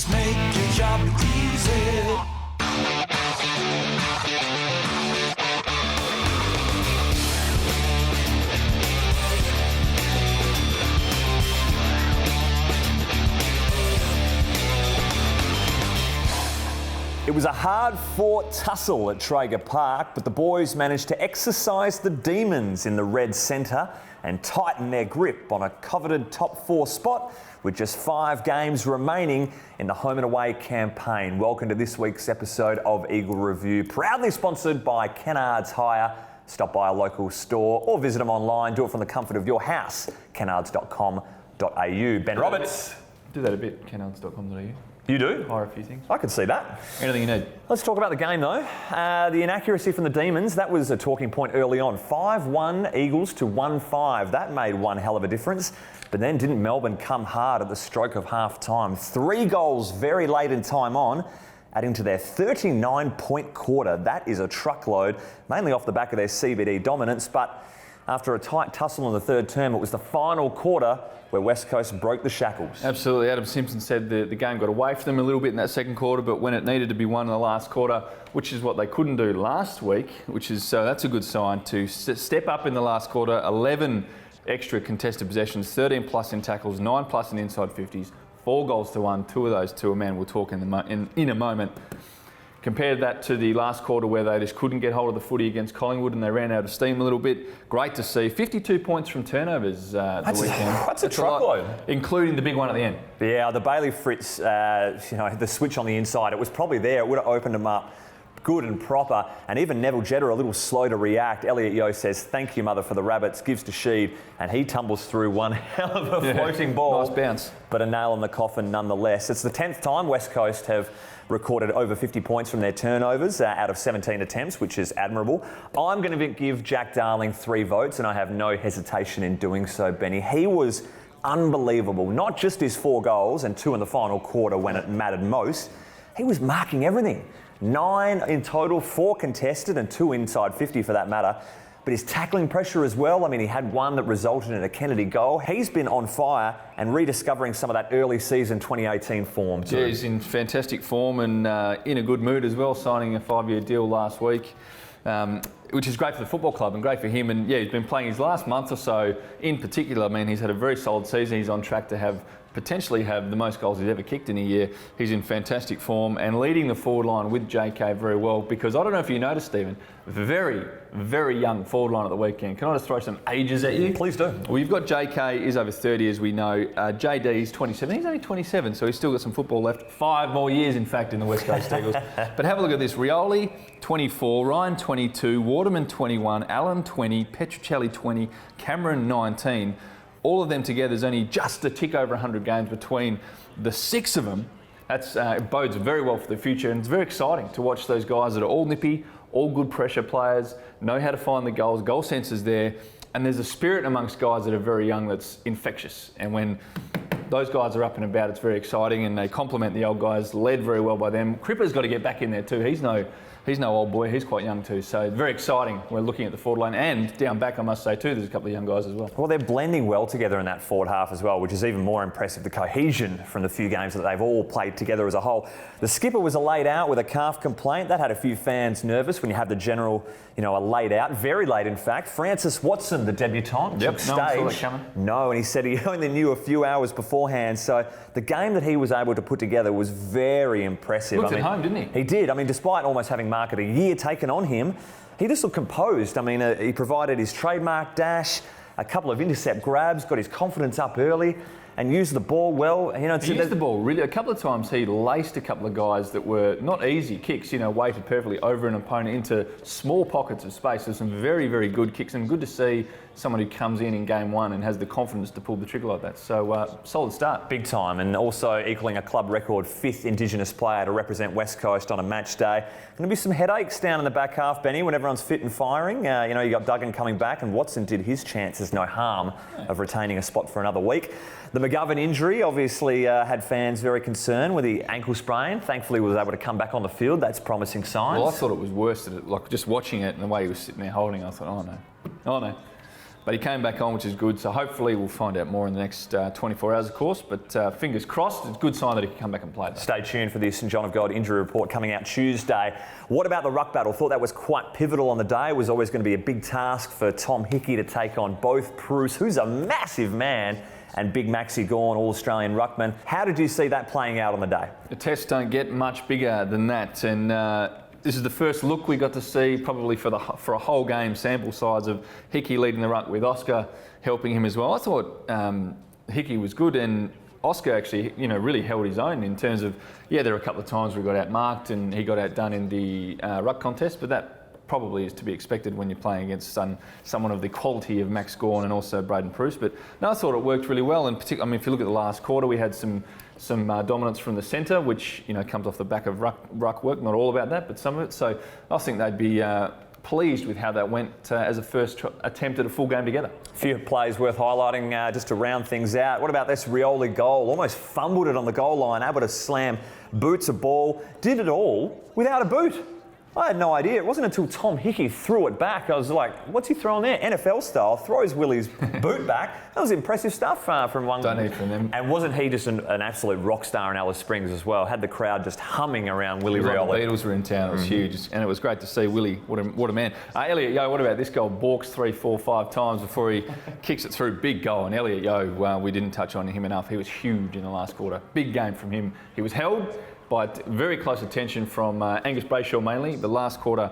Just make your job easy. It was a hard-fought tussle at Traeger Park, but the boys managed to exercise the demons in the red centre and tighten their grip on a coveted top 4 spot with just 5 games remaining in the home and away campaign. Welcome to this week's episode of Eagle Review, proudly sponsored by Kennards Hire. Stop by a local store or visit them online. Do it from the comfort of your house, kennards.com.au. Ben Roberts. Do that a bit, kennards.com.au. You do? Hire a few things. I can see that. Anything you need. Let's talk about the game though. The inaccuracy from the Demons, that was a talking point early on. 5-1 Eagles to 1-5. That made one hell of a difference. But then didn't Melbourne come hard at the stroke of half time? 3 goals very late in time on, adding to their 39-point quarter. That is a truckload, mainly off the back of their CBD dominance. But after a tight tussle in the third term, it was the final quarter where West Coast broke the shackles. Absolutely. Adam Simpson said the game got away from them a little bit in that second quarter, but when it needed to be won in the last quarter, which is what they couldn't do last week, which is that's a good sign to step up in the last quarter. 11 extra contested possessions, 13 plus in tackles, 9 plus in inside 50s, 4 goals to 1. 2 of those to a man. We'll talk in a moment. Compared that to the last quarter where they just couldn't get hold of the footy against Collingwood and they ran out of steam a little bit. Great to see. 52 points from turnovers the weekend. That's a truckload. Including the big one at the end. Yeah, the Bailey Fritz, the switch on the inside, it was probably there. It would have opened them up good and proper. And even Neville Jetta a little slow to react. Elliot Yeo says, "Thank you, mother, for the rabbits," gives to Sheed, and he tumbles through one hell of a floating ball. Nice bounce. But a nail in the coffin nonetheless. It's the 10th time West Coast have recorded over 50 points from their turnovers out of 17 attempts, which is admirable. I'm going to give Jack Darling 3 votes, and I have no hesitation in doing so, Benny. He was unbelievable. Not just his 4 goals and 2 in the final quarter when it mattered most. He was marking everything. 9 in total, 4 contested and 2 inside 50 for that matter. But his tackling pressure as well. I mean, he had one that resulted in a Kennedy goal. He's been on fire and rediscovering some of that early season 2018 form too. Yeah, he's in fantastic form and in a good mood as well, signing a 5-year deal last week, which is great for the football club and great for him. And yeah, he's been playing his last month or so in particular. I mean, he's had a very solid season. He's on track to potentially have the most goals he's ever kicked in a year. He's in fantastic form and leading the forward line with JK very well, because I don't know if you noticed, Stephen, very, very young forward line at the weekend. Can I just throw some ages at you? Please do. Well, you've got JK, is over 30 as we know. JD is 27. He's only 27, so he's still got some football left. 5 more years, in fact, in the West Coast Eagles. But have a look at this. Rioli, 24. Ryan, 22. Waterman, 21. Allen, 20. Petruccelli, 20. Cameron, 19. All of them together is only just a tick over 100 games between the 6 of them. It bodes very well for the future, and it's very exciting to watch those guys that are all nippy, all good pressure players, know how to find the goals, goal sense is there, and there's a spirit amongst guys that are very young that's infectious. And when those guys are up and about, it's very exciting, and they complement the old guys, led very well by them. Cripper's got to get back in there too. He's no old boy, he's quite young too, so very exciting. We're looking at the forward line, and down back I must say too, there's a couple of young guys as well. Well, they're blending well together in that forward half as well, which is even more impressive, the cohesion from the few games that they've all played together as a whole. The skipper was laid out with a calf complaint. That had a few fans nervous when you have the general, a laid out, very late in fact. Francis Watson, the debutant, took stage. No one saw that coming. No, and he said he only knew a few hours beforehand, so the game that he was able to put together was very impressive. Looked at home, didn't he? He did. I mean, despite almost having marked a year taken on him, he just looked composed. I mean, he provided his trademark dash, a couple of intercept grabs, got his confidence up early, and used the ball well. He used the ball really. A couple of times he laced a couple of guys that were not easy kicks, weighted perfectly over an opponent into small pockets of space. There's some very, very good kicks, and good to see someone who comes in game 1 and has the confidence to pull the trigger like that. So solid start. Big time, and also equaling a club record 5th Indigenous player to represent West Coast on a match day. Going to be some headaches down in the back half, Benny, when everyone's fit and firing. You got Duggan coming back, and Watson did his chances no harm of retaining a spot for another week. The McGovern injury obviously had fans very concerned with the ankle sprain. Thankfully, he was able to come back on the field. That's promising signs. Well, I thought it was worse, just watching it and the way he was sitting there holding. I thought, oh no. But he came back on, which is good. So hopefully we'll find out more in the next 24 hours, of course. But fingers crossed, it's a good sign that he can come back and play. Stay tuned for the St John of God injury report coming out Tuesday. What about the ruck battle? Thought that was quite pivotal on the day. It was always going to be a big task for Tom Hickey to take on both Bruce, who's a massive man, and Big Maxi Gawn, All-Australian ruckman. How did you see that playing out on the day? The tests don't get much bigger than that. And this is the first look we got to see, probably for a whole game sample size of Hickey leading the ruck with Oscar helping him as well. I thought Hickey was good, and Oscar actually, really held his own in terms of, there were a couple of times where he got outmarked and he got outdone in the ruck contest, but that probably is to be expected when you're playing against someone of the quality of Max Gawn and also Braden Bruce. But no, I thought it worked really well. And particularly, if you look at the last quarter, we had some dominance from the centre, which comes off the back of ruck work. Not all about that, but some of it. So I think they'd be pleased with how that went as a first attempt at a full game together. A few plays worth highlighting just to round things out. What about this Rioli goal? Almost fumbled it on the goal line, able to slam, boots a ball, did it all without a boot. I had no idea. It wasn't until Tom Hickey threw it back. I was like, what's he throwing there? NFL style, throws Willie's boot back. That was impressive stuff from one. Don't need from them. And wasn't he just an absolute rock star in Alice Springs as well? Had the crowd just humming around Willie Rioli. The Beatles were in town. It was huge. And it was great to see Willie. What a man. Elliot Yeo, what about this goal? Balks 3, 4, 5 times before he kicks it through. Big goal. And Elliot Yeo, we didn't touch on him enough. He was huge in the last quarter. Big game from him. He was held by very close attention from Angus Brayshaw mainly. The last quarter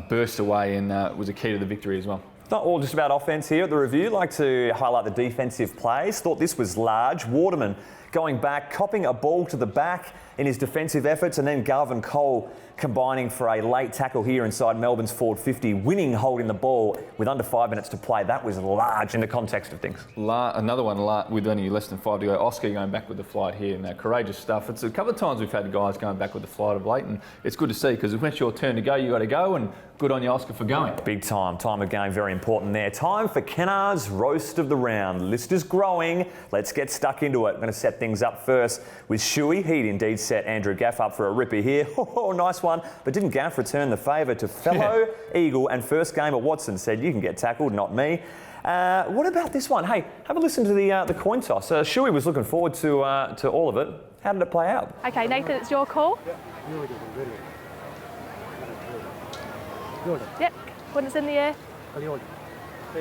burst away and was a key to the victory as well. Not all just about offence here at the review. Like to highlight the defensive plays. Thought this was large. Waterman going back, copping a ball to the back in his defensive efforts, and then Garvin Cole combining for a late tackle here inside Melbourne's forward 50, winning holding the ball with under 5 minutes to play. That was large in the context of things. Another one with only less than 5 to go. Oscar going back with the flight here, and courageous stuff. It's a couple of times we've had guys going back with the flight of late, and it's good to see because when it's your turn to go, you got to go, and good on you, Oscar, for going. Big time. Time of game, very important there. Time for Kennards Roast of the Round. List is growing. Let's get stuck into it. I'm going to set things up first with Shuey. He'd indeed set Andrew Gaff up for a ripper here. Oh, nice one. But didn't Gaff return the favour to fellow Eagle and first game at Watson? Said, you can get tackled, not me. What about this one? Hey, have a listen to the coin toss. Shuey was looking forward to all of it. How did it play out? Okay, Nathan, it's your call. Yep, when it's in the air.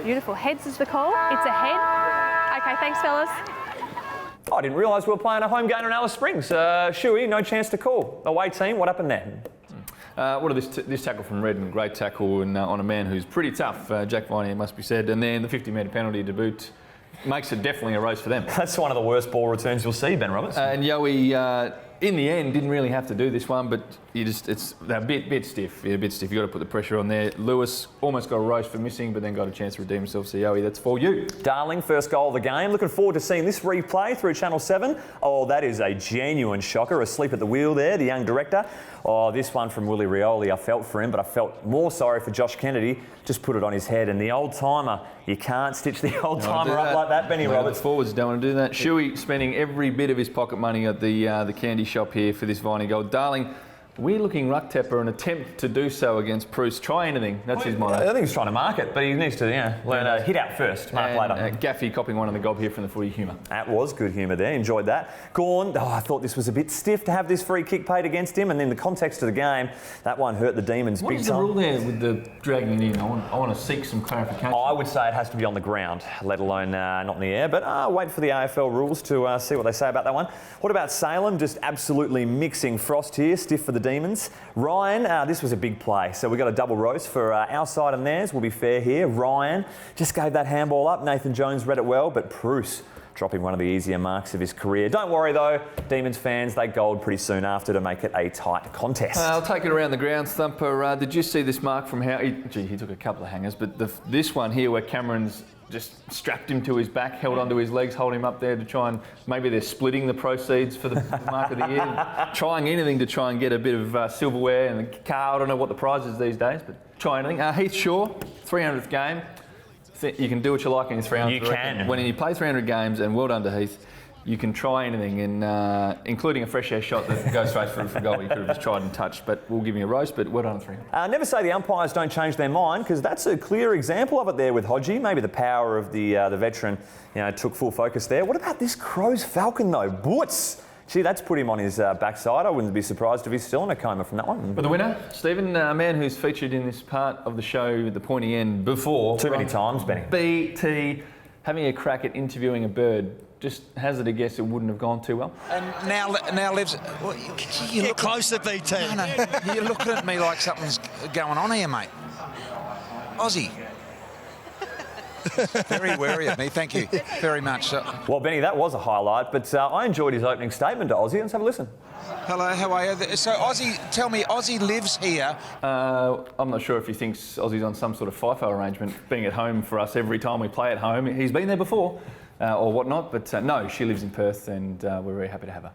Beautiful. Heads is the call. It's a head. Okay, thanks, fellas. I didn't realise we were playing a home game in Alice Springs. Shuey, no chance to call. Away team, what happened there? What this tackle from Redden, great tackle and, on a man who's pretty tough, Jack Viney, it must be said. And then the 50-metre penalty to boot makes it definitely a race for them. That's one of the worst ball returns you'll see, Ben Roberts. And Yowie, in the end, didn't really have to do this one, but it's a bit stiff. Yeah, a bit stiff. You've got to put the pressure on there. Lewis almost got a roast for missing, but then got a chance to redeem himself. So, Yowie, that's for you. Darling, first goal of the game. Looking forward to seeing this replay through Channel 7. Oh, that is a genuine shocker. Asleep at the wheel there, the young director. Oh, this one from Willie Rioli, I felt for him, but I felt more sorry for Josh Kennedy. Just put it on his head. And the old-timer, you can't stitch the old-timer up like that, Benny Roberts. The forwards don't want to do that. Shuey spending every bit of his pocket money at the candy shop here for this Viney goal. Darling, weird-looking ruck tapper, an attempt to do so against Bruce. Try anything. That's his motto. I think he's trying to mark it, but he needs to learn to hit out first, mark later. Gaffy copping one on the gob here from the footy humour. That was good humour there. Enjoyed that. Gawn, I thought this was a bit stiff to have this free kick paid against him, and in the context of the game, that one hurt the Demons big time. What is the rule there with the dragging it in? I want to seek some clarification. I would say it has to be on the ground, let alone not in the air, but wait for the AFL rules to see what they say about that one. What about Salem? Just absolutely mixing frost here, stiff for the Demons. Ryan, this was a big play, so we got a double roast for our side and theirs. We'll be fair here. Ryan just gave that handball up. Nathan Jones read it well, but Bruce dropping one of the easier marks of his career. Don't worry though, Demons fans, they goaled pretty soon after to make it a tight contest. I'll take it around the ground, Thumper. Did you see this mark from how... he took a couple of hangers, but this one here where Cameron's just strapped him to his back, held onto his legs, holding him up there to try and... Maybe they're splitting the proceeds for the mark of the year. Trying anything to try and get a bit of silverware and the car. I don't know what the prize is these days, but try anything. Heath Shaw, 300th game. You can do what you like in his 300th. You can. When you play 300 games, and well done to Heath, you can try anything, and including a fresh air shot that goes straight through for goal. You could have just tried and touched, but we'll give you a roast. But well done on 3. Never say the umpires don't change their mind, because that's a clear example of it there with Hodgie. Maybe the power of the veteran, took full focus there. What about this Crows Falcon though? Boots. Gee, that's put him on his backside. I wouldn't be surprised if he's still in a coma from that one. But the winner, Stephen, a man who's featured in this part of the show, the pointy end, before. Too many times, Benny. BT, having a crack at interviewing a bird. Just hazard a guess it wouldn't have gone too well. And now lives. Well, you Get closer, BT. No, you're looking at me like something's going on here, mate. Aussie. Very wary of me. Thank you very much. Well, Benny, that was a highlight, but I enjoyed his opening statement to Aussie. Let's have a listen. Hello, how are you? So, Aussie, tell me, Aussie lives here. I'm not sure if he thinks Aussie's on some sort of FIFO arrangement, being at home for us every time we play at home. He's been there before, or whatnot, but no, she lives in Perth, and we're very happy to have her.